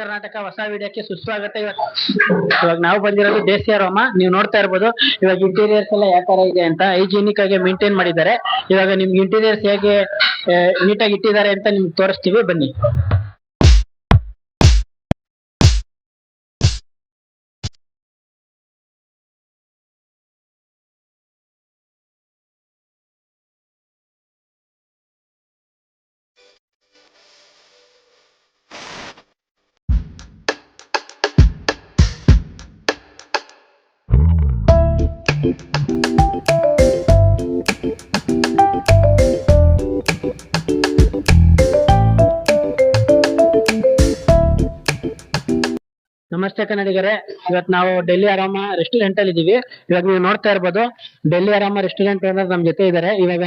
ಕರ್ನಾಟಕ ಹೊಸ ವಿಡಿಯೋಕ್ಕೆ ಸುಸ್ವಾಗತ. ಇವಾಗ ನಾವು ಬಂದಿರೋದು ದೇಸಿ ಅರೋಮಾ. ನೀವು ನೋಡ್ತಾ ಇರ್ಬೋದು ಇವಾಗ ಇಂಟೀರಿಯರ್ಸ್ ಎಲ್ಲ ಯಾವ ತರ ಇದೆ ಅಂತ ಹೈಜಿನಿಕ್ ಆಗಿ ಮೇಂಟೈನ್ ಮಾಡಿದ್ದಾರೆ. ಇವಾಗ ನಿಮ್ಗೆ ಇಂಟೀರಿಯರ್ಸ್ ಹೇಗೆ ನೀಟಾಗಿ ಇಟ್ಟಿದ್ದಾರೆ ಅಂತ ನಿಮ್ಗೆ ತೋರಿಸ್ತೀವಿ, ಬನ್ನಿ. ನಮಸ್ತೆ ಕನ್ನಡಿಗರೇ, ಇವತ್ತು ನಾವು ಡೆಲ್ಲಿ ಆರಾಮ ರೆಸ್ಟೋರೆಂಟ್ ಅಲ್ಲಿ ಇದೀವಿ. ಇವಾಗ ನೀವು ನೋಡ್ತಾ ಇರ್ಬೋದು ಡೆಲ್ಲಿ ಆರಾಮ ರೆಸ್ಟೋರೆಂಟ್ ಓನರ್ ನಮ್ ಜೊತೆ ಇದ್ದಾರೆ. ಇವಾಗ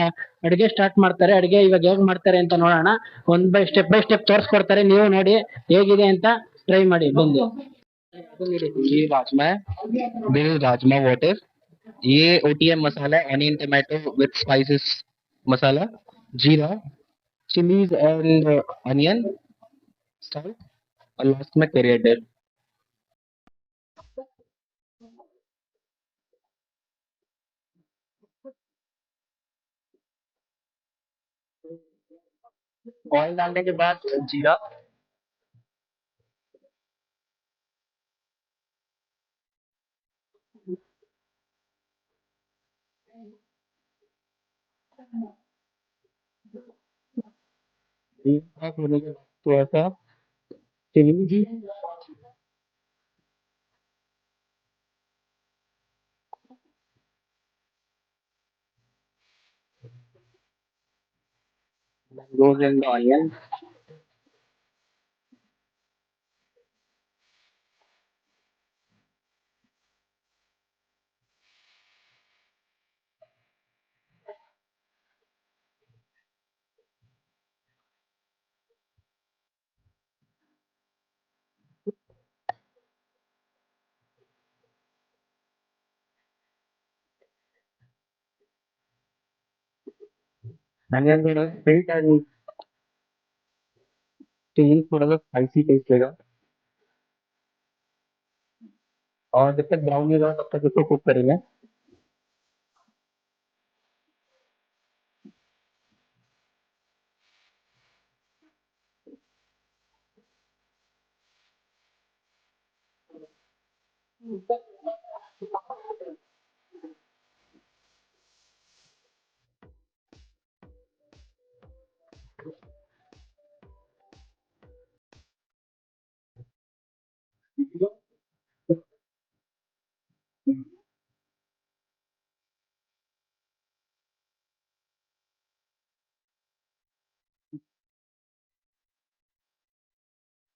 ಅಡಿಗೆ ಸ್ಟಾರ್ಟ್ ಮಾಡ್ತಾರೆ. ಅಡಿಗೆ ಇವಾಗ ಹೇಗ್ ಮಾಡ್ತಾರೆ ಅಂತ ನೋಡೋಣ. ಬೈ ಸ್ಟೆಪ್ ತೋರಿಸ್ಕೊಡ್ತಾರೆ. ನೀವು ನೋಡಿ ಹೇಗಿದೆ ಅಂತ ಟ್ರೈ ಮಾಡಿ, ಬಂದು. ये राजमा है. This is rajma water. ये OTM masala, onion tomato with spices masala, jeera, chillies and onion, salt, और लास्ट में करिएटर. ऑयल डालने के बाद जीरा, थोड़ा सा chilli, rose and onion. Onion थोड़ा स्वीट एंड चिली थोड़ा सा स्पाइसी टेस्ट देगा. और जब तक ब्राउन नहीं होगा तब तक इसको कुक करेंगे.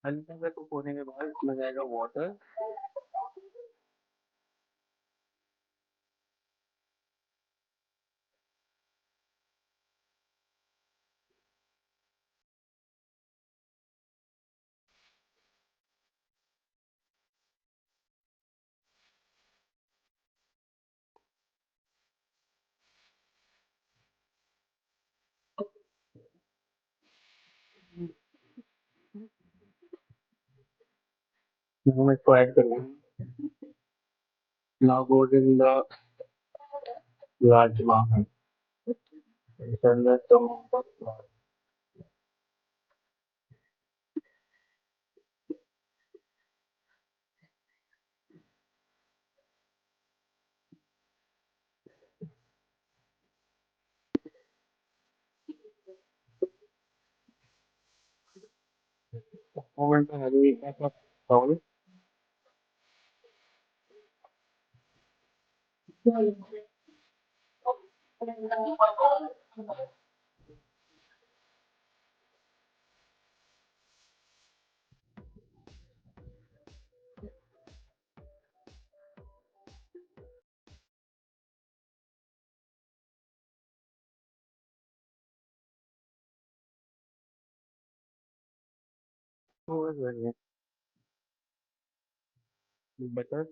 हल्का सा कुक होने के बाद इसमें जाएगा वाटर. हम इसको ऐड करेंगे. Now goes in the rajma. Turn the tomato. Moment हरी ऐसा चावल. बटर.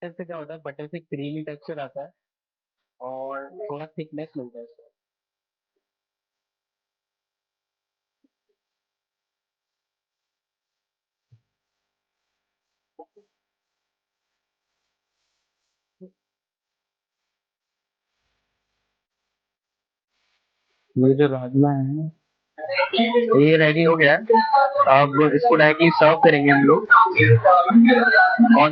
बटर से क्या होता है, बटर से क्रीमी टेक्सचर आता है और थोड़ा थिकनेस मिलता है इसमें। ये जो राजमा है ये रेडी हो गया है। अब इसको डायरेक्टली सर्व करेंगे हम लोग। और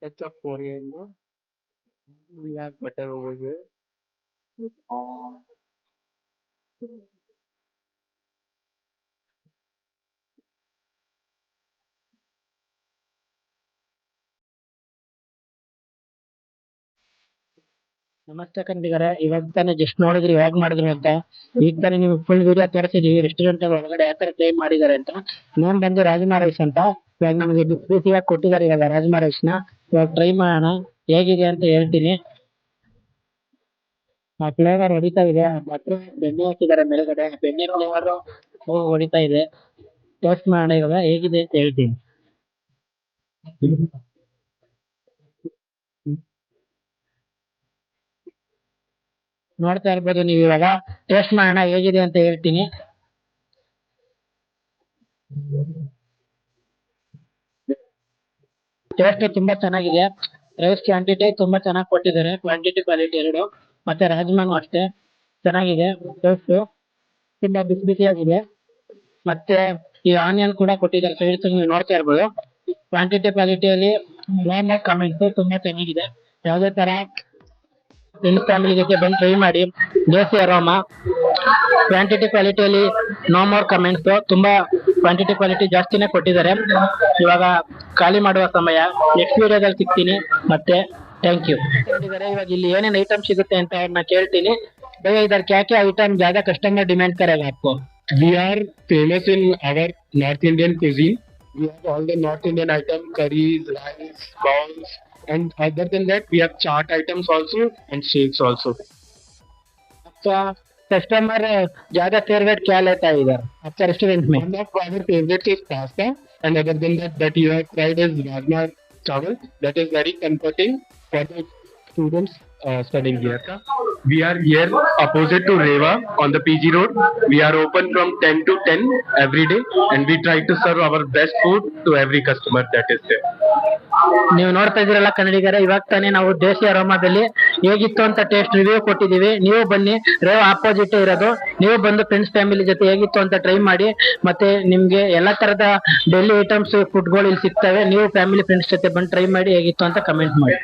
touch of coriander, we have butter over here. और ನಮಸ್ತೆ ಕನ್ನಡಿಗರೇ, ಇವಾಗ ತಾನೇ ಜಸ್ಟ್ ನೋಡಿದ್ರಿ ಹೇಗ್ ಮಾಡಿದ್ರು ಅಂತ. ಈಗ ತಾನೇ ನೀವು ಫುಲ್ ವಿಡಿಯೋ ತೋರಿಸಿದೀವಿ ರೆಸ್ಟೋರೆಂಟ್ ಒಳಗಡೆ ಯಾವ ತರ ಟ್ರೈ ಮಾಡಿದ್ದಾರೆ ಅಂತ. ನೇಮ್ ಬಂದು ರಾಜಮಾ ರೈಸ್ ಅಂತ. ಇವಾಗ ನಮಗೆ ಬಿಸಿಯಾಗಿ ಕೊಟ್ಟಿದ್ದಾರೆ ಇವಾಗ ರಾಜಮಾ ರೈಸ್ ನ. ಇವಾಗ ಟ್ರೈ ಮಾಡೋಣ ಹೇಗಿದೆ ಅಂತ ಹೇಳ್ತೀನಿ. ಆ ಫ್ಲೇವರ್ ಹೊಡಿತಾ ಇದೆ, ಮತ್ತೆ ಬೆಣ್ಣೆ ಹಾಕಿದ್ದಾರೆ ಮೇಲ್ಗಡೆ, ಬೆಣ್ಣೆ ಫ್ಲೇವರ್ ಹೊಡಿತಾ ಇದೆ. ಟೇಸ್ಟ್ ಮಾಡೋಣ ಇವಾಗ ಹೇಗಿದೆ ಅಂತ ಹೇಳ್ತೀನಿ. ನೋಡ್ತಾ ಇರ್ಬೋದು ನೀವು ಇವಾಗ. ಟೇಸ್ಟ್ ಮಾಡೋಣ ಹೇಗಿದೆ ಅಂತ ಹೇಳ್ತೀನಿ. ಟೇಸ್ಟ್ ತುಂಬಾ ಚೆನ್ನಾಗಿದೆ. ರೈಸ್ ಕ್ವಾಂಟಿಟಿ ತುಂಬಾ ಚೆನ್ನಾಗಿ ಕೊಟ್ಟಿದ್ದಾರೆ, ಕ್ವಾಂಟಿಟಿ ಕ್ವಾಲಿಟಿ ಎರಡು. ಮತ್ತೆ ರಾಜ್ಮಾನು ಅಷ್ಟೇ ಚೆನ್ನಾಗಿದೆ. ಟೇಸ್ಟ್ ತುಂಬಾ ಬಿಸಿ ಬಿಸಿಯಾಗಿದೆ. ಮತ್ತೆ ಈ ಆನಿಯನ್ ಕೂಡ ಕೊಟ್ಟಿದ್ದಾರೆ ಸೈಡ್ಸ್, ನೀವು ನೋಡ್ತಾ ಇರ್ಬೋದು. ಕ್ವಾಂಟಿಟಿ ಕ್ವಾಲಿಟಿಯಲ್ಲಿ ಕಮೆಂಟ್ಸ್ ತುಂಬಾ ಚೆನ್ನಾಗಿದೆ. ಯಾವುದೇ ತರ ಫ್ರೆಂಡ್ಸ್ ಫ್ಯಾಮಿಲಿ ಜೊತೆ ಬಂದು ಟ್ರೈ ಮಾಡಿ. ದೇಸಿ ಅರೋಮಾ ಕ್ವಾಂಟಿಟಿ ಕ್ವಾಲಿಟಿಯಲ್ಲಿ ನೋ ಮೋರ್ ಕಮೆಂಟ್ಸ್. ತುಂಬಾ ಕ್ವಾಂಟಿಟಿ ಕ್ವಾಲಿಟಿ ಜಾಸ್ತಿನೇ ಕೊಟ್ಟಿದ್ದಾರೆ. ಇವಾಗ ಖಾಲಿ ಮಾಡುವ ಸಮಯ. ನೆಕ್ಸ್ಟ್ ವಿಡಿಯೋದಲ್ಲಿ ಸಿಗ್ತೀನಿ. ಮತ್ತೆ ಥ್ಯಾಂಕ್ ಯು. ಇವಾಗ ಇಲ್ಲಿ ಏನೇನು ಐಟಮ್ ಸಿಗುತ್ತೆ ಅಂತ ಅವ್ರನ್ನ ಕೇಳ್ತೀನಿ. भैया इधर क्या क्या आइटम ज्यादा कस्टमर डिमांड करेगा आपको? We are famous in our North Indian cuisine. We have all the North Indian items, curries, rice, bowls, and other than that, we have chaat items also and shakes also. आपका customer ज्यादा favourite क्या लेता है इधर आपका restaurant में? One of our favorites is pasta, and other than that you have tried is rajma chawal. That is very comforting for the students studying here. We are here opposite to Reva on the PG Road. We are open from 10 to 10 every day, and we try to serve our best food to every customer that is there. ನೀವು ನೋಡ್ತಾ ಇದ್ದೀರಲ್ಲ ಕನ್ನಡಿಗರೇ, ಇವಾಗ ತಾನೇ ನಾವು ದೇಸಿ ಅರೋಮಾದಲ್ಲಿ ಹೇಗಿತ್ತು ಅಂತ taste review ಕೊಟ್ಟಿದ್ದೀವಿ. ನೀವು ಬನ್ನಿ, ರೇವ್ ಆಪೋಸಿಟ್ ಇರೋದು. ನೀವು ಬಂದು ಫ್ರೆಂಡ್ಸ್ ಫ್ಯಾಮಿಲಿ ಜೊತೆ ಹೇಗಿತ್ತು ಅಂತ ಟ್ರೈ ಮಾಡಿ. ಮತ್ತೆ ನಿಮ್ಗೆ ಎಲ್ಲಾ ತರದ ಡೆಲ್ಲಿ ಐಟಮ್ಸ್ ಫುಡ್ಗಳು ಇಲ್ಲಿ ಸಿಗ್ತವೆ. ನೀವು ಫ್ಯಾಮಿಲಿ ಫ್ರೆಂಡ್ಸ್ ಜೊತೆ ಬಂದು ಟ್ರೈ ಮಾಡಿ ಹೇಗಿತ್ತು ಅಂತ ಕಮೆಂಟ್ ಮಾಡಿ.